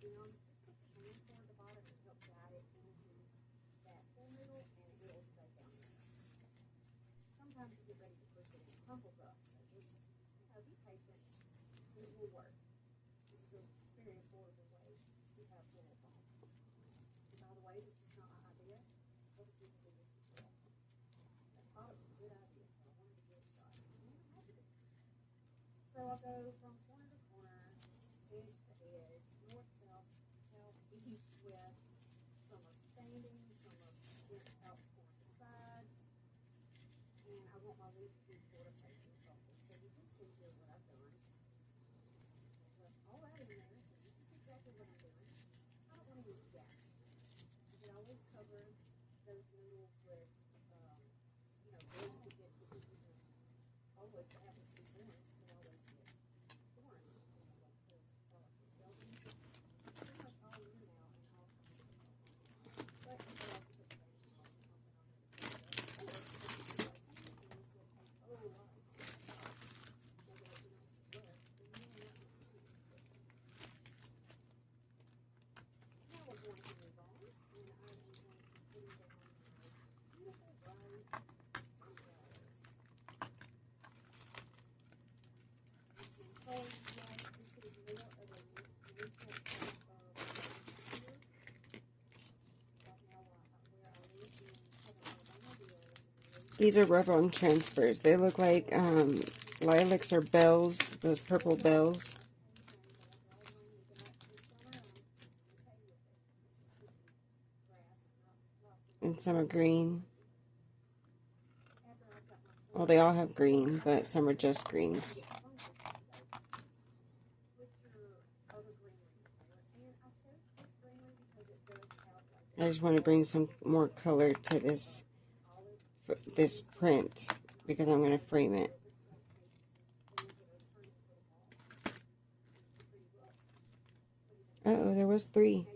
be honest, just put the hand toward the bottom and help guide it into that full noodle, and it will stay down there. Sometimes you get ready to push it and it crumples up, so just, be patient, and it will work. This is a very affordable way to have little foam. And by the way, this is not my idea. Other people do this as well. I thought it was a good idea, so I wanted to give it a shot. And I had to do it. So I'll go from corner to corner, edge to edge, north, south, south, east, west. Some are standing, some are bent out toward the sides. And I want my leaves to be sort of facing forward. So you can see here what I've done. All that in there, so you can see exactly what I'm doing. I don't want to use gaps. You can always cover those noodles with, bread you could get the pieces of. Oh, if it happens to be orange, you can always get orange. Like this, celery. Pretty much all in now and all kinds of stuff. But you can also put Spanish sauce or something on it. Or you can put a whole lot of sauce. Make it look nice and wet. And then that one's sweet. Now we're going to move on, and I am going to put down my beautiful brown sunflowers. You can hold like this is more of a neutral type of here. Right now, where I live in Southern Alabama, these are rub-on transfers. They look like lilacs or bells, those purple bells. And some are green. Well, they all have green, but some are just greens. I just want to bring some more color to this print because I'm going to frame it. Uh-oh, there was 3.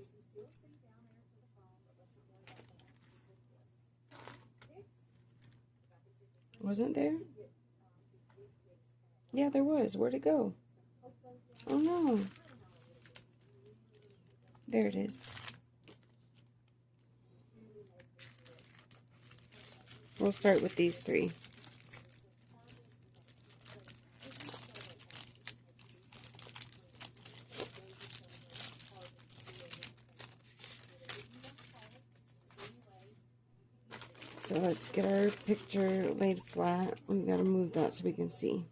Wasn't there? Yeah, there was. Where'd it go? Oh no. There it is. We'll start with these 3. So let's get our picture laid flat. We've got to move that so we can see.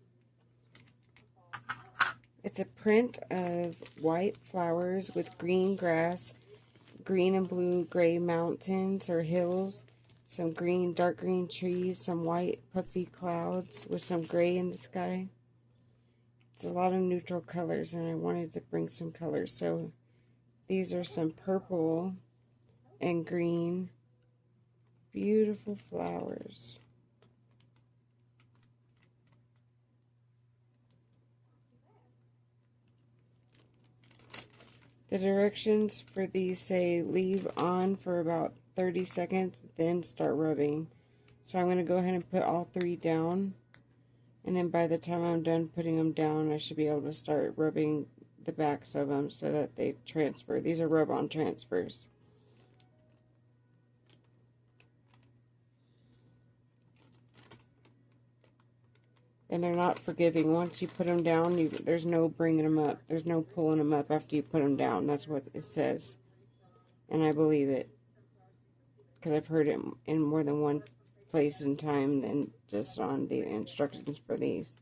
It's a print of white flowers with green grass, green and blue gray mountains or hills, some green, dark green trees, some white puffy clouds with some gray in the sky. It's a lot of neutral colors, and I wanted to bring some colors. So these are some purple and green. Beautiful flowers. The directions for these say leave on for about 30 seconds, then start rubbing. So I'm going to go ahead and put all 3 down. And then by the time I'm done putting them down, I should be able to start rubbing the backs of them so that they transfer. These are rub-on transfers. And they're not forgiving. Once you put them down, there's no bringing them up. There's no pulling them up after you put them down. That's what it says. And I believe it. Because I've heard it in more than one place and time than just on the instructions for these.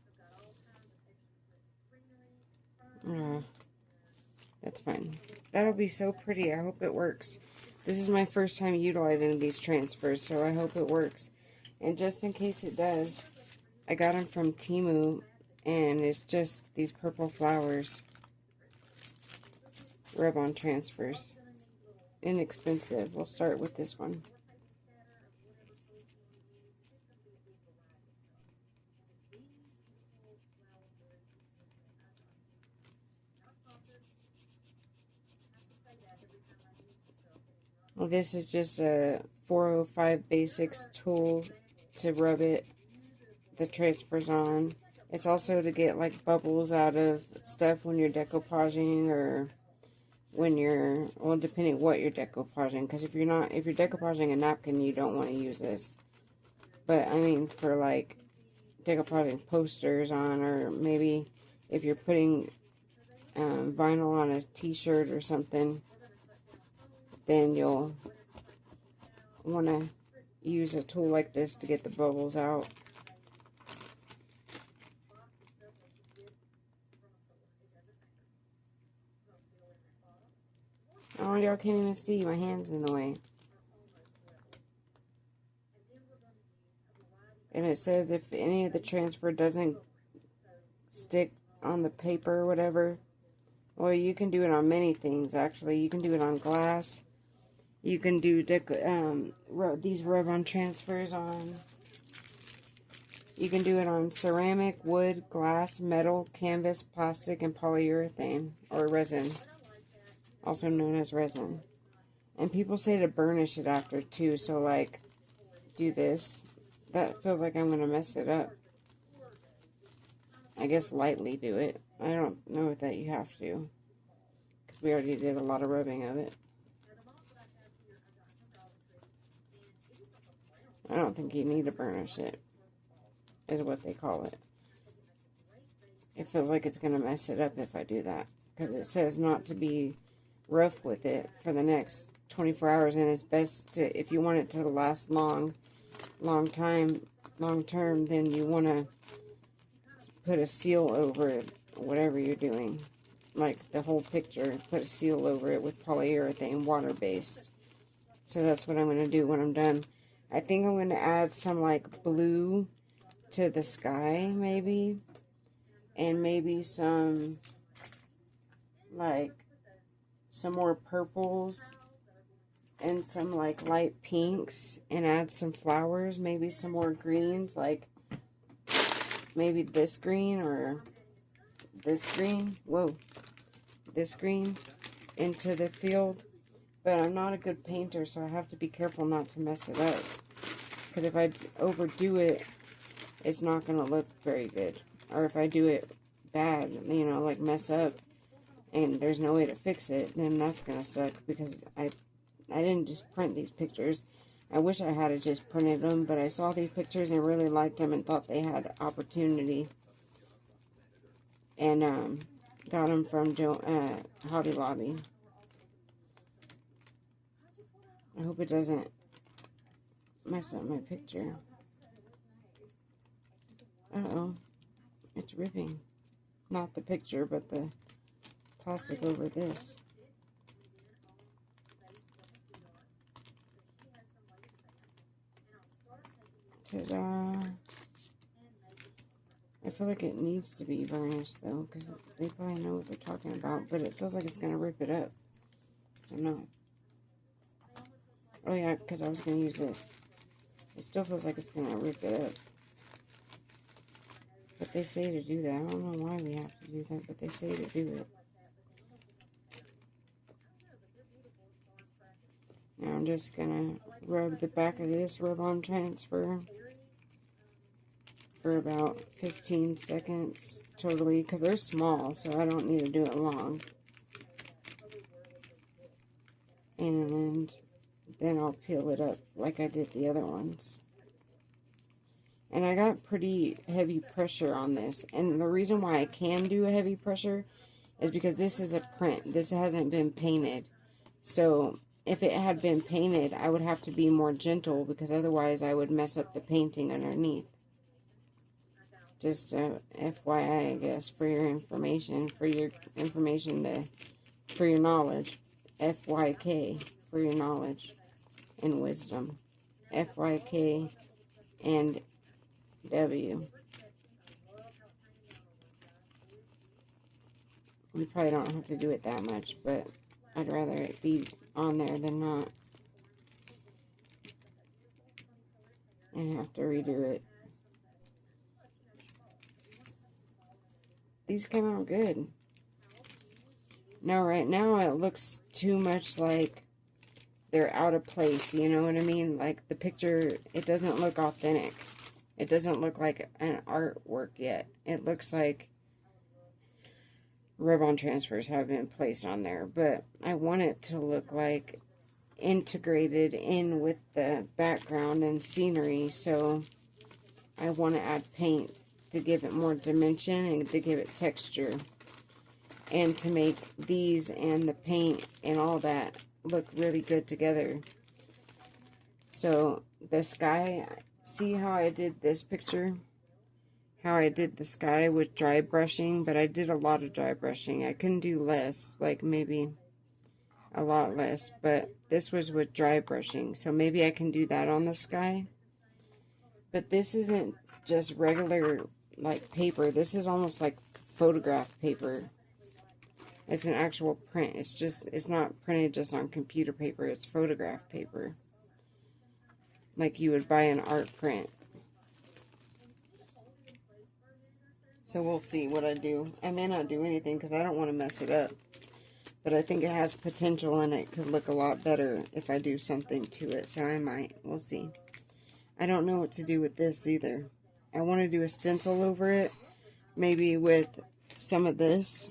That's fine. That'll be so pretty. I hope it works. This is my first time utilizing these transfers, so I hope it works. And just in case it does, I got them from Temu, and it's just these purple flowers. Rub-on transfers. Inexpensive. We'll start with this one. Well, this is just a 405 Basics tool to rub the transfers on. It's also to get like bubbles out of stuff when you're decoupaging or when you're, well, depending what you're decoupaging, because if you're decoupaging a napkin, you don't want to use this. But, I mean, for, like, decoupaging posters on, or maybe if you're putting vinyl on a t-shirt or something, then you'll want to use a tool like this to get the bubbles out. Oh, y'all can't even see. My hand's in the way. And it says if any of the transfer doesn't stick on the paper or whatever, well, you can do it on many things, actually. You can do it on glass. You can do these rub-on transfers on. You can do it on ceramic, wood, glass, metal, canvas, plastic, and polyurethane, or resin, also known as resin. And people say to burnish it after, too, so, like, do this. That feels like I'm going to mess it up. I guess lightly do it. I don't know that you have to, because we already did a lot of rubbing of it. I don't think you need to burnish it, is what they call it. It feels like it's going to mess it up if I do that, because it says not to be rough with it for the next 24 hours, and it's best to, if you want it to last long term, then you want to put a seal over it, whatever you're doing. Like the whole picture, put a seal over it with polyurethane, water-based. So that's what I'm going to do when I'm done. I think I'm going to add some, like, blue to the sky, maybe. And maybe some, like, some more purples. And some, like, light pinks. And add some flowers. Maybe some more greens, like, maybe this green or this green. Whoa. This green into the field. But I'm not a good painter, so I have to be careful not to mess it up. Because if I overdo it, it's not going to look very good. Or if I do it bad, you know, like mess up, and there's no way to fix it, then that's going to suck. Because I didn't just print these pictures. I wish I had just printed them, but I saw these pictures and really liked them and thought they had opportunity. And got them from Hobby Lobby. I hope it doesn't mess up my picture. Uh-oh. It's ripping. Not the picture, but the plastic over this. Ta-da! I feel like it needs to be varnished, though, because they probably know what they're talking about, but it feels like it's going to rip it up. So, no. Oh, yeah, because I was going to use this. It still feels like it's going to rip it up. But they say to do that. I don't know why we have to do that, but they say to do it. Now I'm just going to rub the back of this rub-on transfer for about 15 seconds totally, because they're small, so I don't need to do it long. And then I'll peel it up like I did the other ones. And I got pretty heavy pressure on this. And the reason why I can do a heavy pressure is because this is a print. This hasn't been painted. So if it had been painted, I would have to be more gentle, because otherwise I would mess up the painting underneath. Just FYI, I guess, for your information, for your knowledge. FYK, for your knowledge and wisdom. FYK and W. We probably don't have to do it that much, but I'd rather it be on there than not. And have to redo it. These came out good. Now, right now, it looks too much like they're out of place, you know what I mean? Like, the picture, it doesn't look authentic. It doesn't look like an artwork yet. It looks like rub-on transfers have been placed on there, but I want it to look like integrated in with the background and scenery, so I want to add paint to give it more dimension and to give it texture, and to make these and the paint and all that look really good together. So the sky, see how I did this picture? How I did the sky with dry brushing, but I did a lot of dry brushing. I couldn't do less, like maybe a lot less, but this was with dry brushing, so maybe I can do that on the sky. But this isn't just regular like paper. This is almost like photograph paper. It's an actual print. It's not printed just on computer paper. It's photograph paper, like you would buy an art print. So we'll see what I do. I may not do anything because I don't want to mess it up. But I think it has potential and it could look a lot better if I do something to it. So I might. We'll see. I don't know what to do with this either. I want to do a stencil over it. Maybe with some of this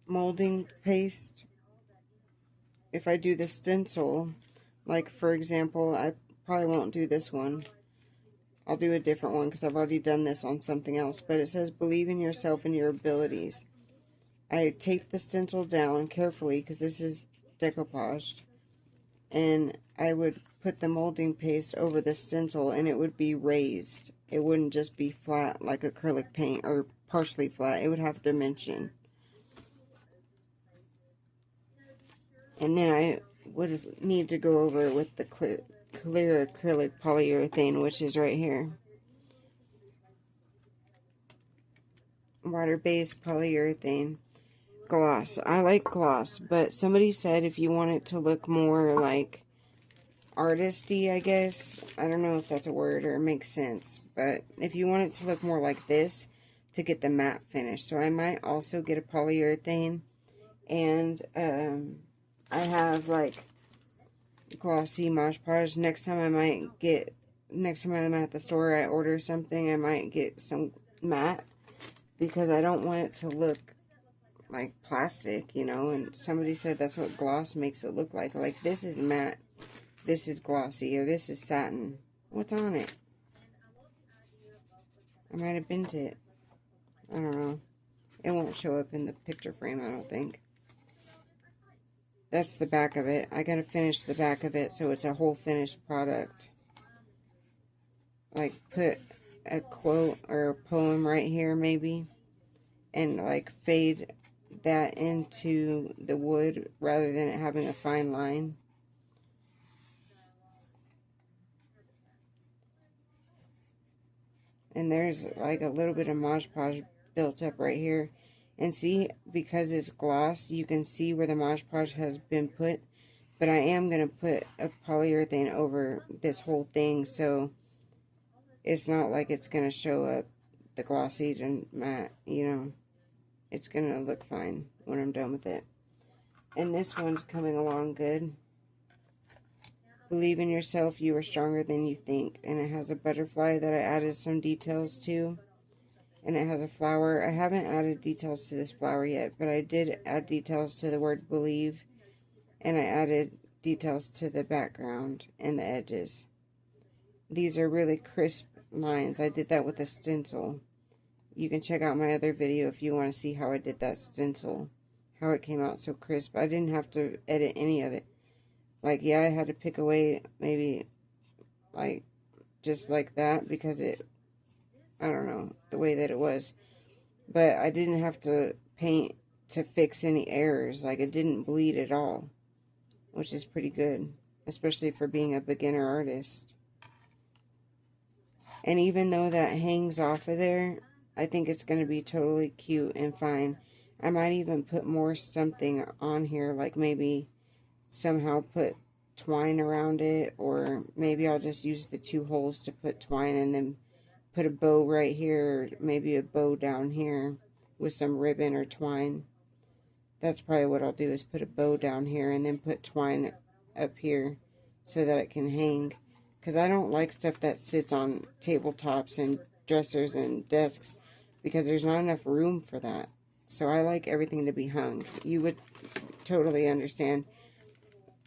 molding paste. If I do the stencil, like for example, I probably won't do this one. I'll do a different one because I've already done this on something else. But it says, believe in yourself and your abilities. I taped the stencil down carefully because this is decoupaged. And I would put the molding paste over the stencil and it would be raised. It wouldn't just be flat like acrylic paint or partially flat. It would have dimension. And then I would need to go over it with the clear acrylic polyurethane, which is right here. Water-based polyurethane gloss. I like gloss, but somebody said if you want it to look more like artisty, I guess. I don't know if that's a word or it makes sense, but if you want it to look more like this, to get the matte finish. So I might also get a polyurethane, and I have like glossy Mod Podge. Next time I'm at the store, I order something, I might get some matte, because I don't want it to look like plastic, you know. And somebody said that's what gloss makes it look like. Like, this is matte, this is glossy, or this is satin. What's on it? I might have bent it. I don't know. It won't show up in the picture frame, I don't think. That's the back of it. I gotta finish the back of it so it's a whole finished product. Like, put a quote or a poem right here, maybe. And, like, fade that into the wood rather than it having a fine line. And there's, like, a little bit of Mod Podge built up right here. And see, because it's glossed, you can see where the Mod Podge has been put. But I am going to put a polyurethane over this whole thing, so it's not like it's going to show up the glossy and matte, you know. It's going to look fine when I'm done with it. And this one's coming along good. Believe in yourself, you are stronger than you think. And it has a butterfly that I added some details to. And it has a flower. I haven't added details to this flower yet, but I did add details to the word believe. And I added details to the background and the edges. These are really crisp lines. I did that with a stencil. You can check out my other video if you want to see how I did that stencil. How it came out so crisp. I didn't have to edit any of it. Like, yeah, I had to pick away maybe, like, just like that because it, I don't know, the way that it was. But I didn't have to paint to fix any errors. Like, it didn't bleed at all, which is pretty good, especially for being a beginner artist. And even though that hangs off of there, I think it's going to be totally cute and fine. I might even put more something on here, like maybe somehow put twine around it, or maybe I'll just use the 2 holes to put twine and then put a bow right here, or maybe a bow down here with some ribbon or twine. That's probably what I'll do, is put a bow down here and then put twine up here so that it can hang. Because I don't like stuff that sits on tabletops and dressers and desks, because there's not enough room for that. So I like everything to be hung. You would totally understand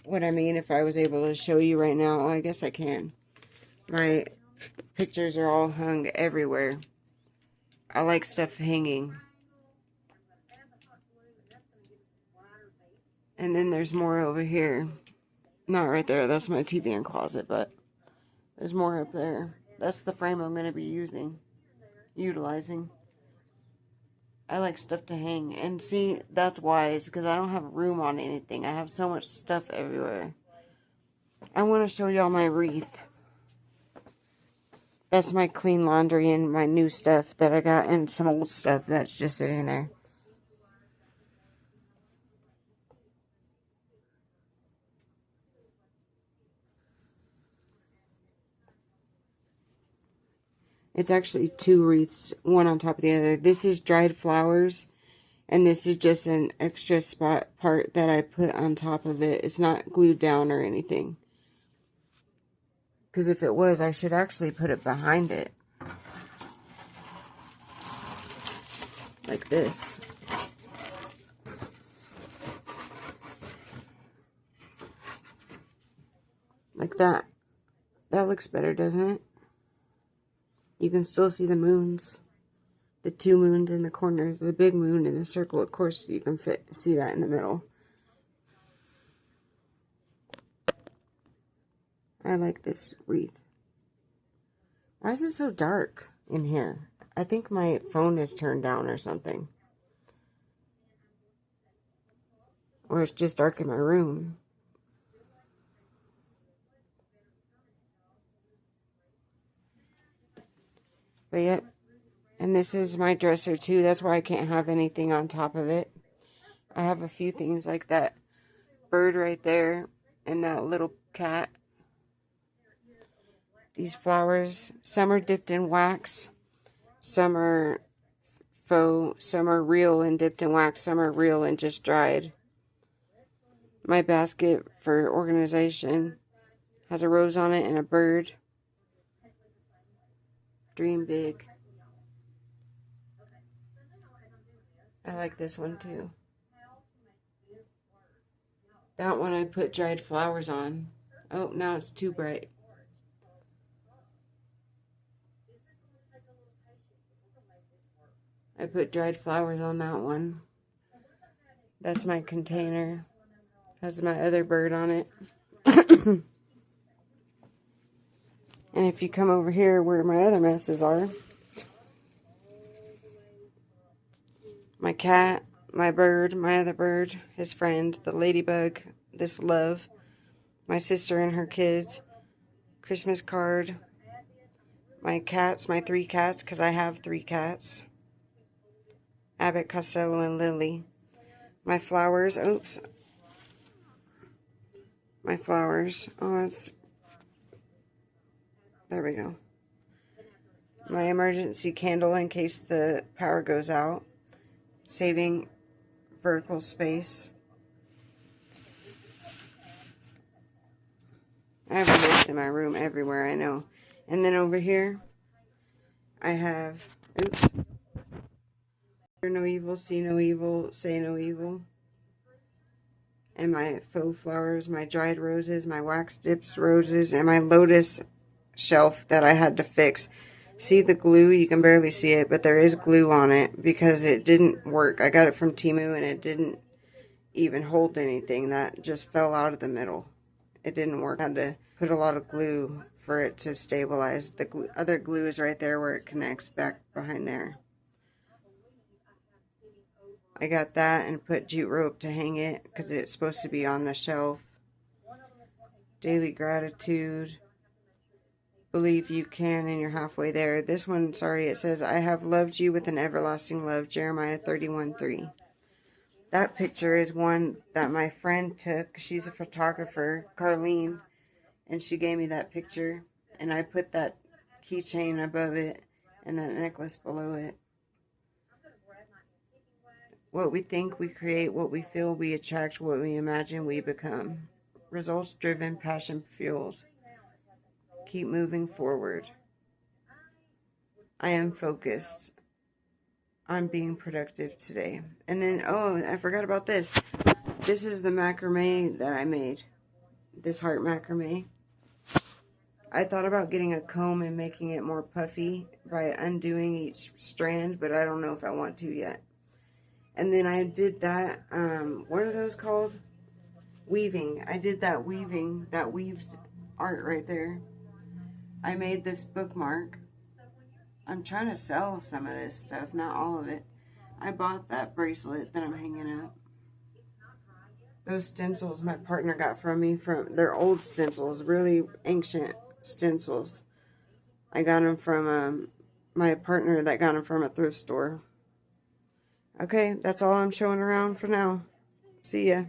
what I mean if I was able to show you right now. I guess I can. My pictures are all hung everywhere. I like stuff hanging. And then there's more over here. Not right there. That's my TV and closet, but there's more up there. That's the frame I'm going to be utilizing. I like stuff to hang. And see, that's wise because I don't have room on anything. I have so much stuff everywhere. I want to show y'all my wreath. That's my clean laundry and my new stuff that I got and some old stuff that's just sitting there. It's actually 2 wreaths, one on top of the other. This is dried flowers, and this is just an extra spot part that I put on top of it. It's not glued down or anything. Because if it was, I should actually put it behind it. Like this. Like that. That looks better, doesn't it? You can still see the moons. The 2 moons in the corners. The big moon in the circle. Of course, you can see that in the middle. I like this wreath. Why is it so dark in here? I think my phone is turned down or something. Or it's just dark in my room. But yep. And this is my dresser too. That's why I can't have anything on top of it. I have a few things like that bird right there and that little cat. These flowers, some are dipped in wax, some are faux, some are real and dipped in wax, some are real and just dried. My basket for organization has a rose on it and a bird. Dream big. I like this one too. That one I put dried flowers on. Oh, now it's too bright. I put dried flowers on that one. That's my container. Has my other bird on it. And if you come over here where my other messes are, my cat, my bird, my other bird, his friend, the ladybug, this love, my sister and her kids, Christmas card, my cats, my 3 cats, because I have 3 cats, Abbott, Costello, and Lily, my flowers, oops, my flowers, oh, it's, there we go, my emergency candle in case the power goes out, saving vertical space. I have a mess in my room everywhere, I know. And then over here, I have, oops, hear no evil, see no evil, say no evil. And my faux flowers, my dried roses, my wax dipped roses, and my lotus shelf that I had to fix. See the glue? You can barely see it, but there is glue on it because it didn't work. I got it from Temu and it didn't even hold anything. That just fell out of the middle. It didn't work. I had to put a lot of glue for it to stabilize. The other glue is right there where it connects back behind there. I got that and put jute rope to hang it because it's supposed to be on the shelf. Daily gratitude. Believe you can and you're halfway there. This one, sorry, it says, I have loved you with an everlasting love. Jeremiah 31:3. That picture is one that my friend took. She's a photographer, Carlene, and she gave me that picture. And I put that keychain above it and that necklace below it. What we think, we create. What we feel, we attract. What we imagine, we become. Results driven, passion fuels. Keep moving forward. I am focused. I'm being productive today. And then, oh, I forgot about this. This is the macrame that I made. This heart macrame. I thought about getting a comb and making it more puffy by undoing each strand, but I don't know if I want to yet. And then I did that, what are those called? Weaving. I did that weaving, that weaved art right there. I made this bookmark. I'm trying to sell some of this stuff, not all of it. I bought that bracelet that I'm hanging up. Those stencils my partner got from me, they're old stencils, really ancient stencils. I got them from my partner that got them from a thrift store. Okay, that's all I'm showing around for now. See ya.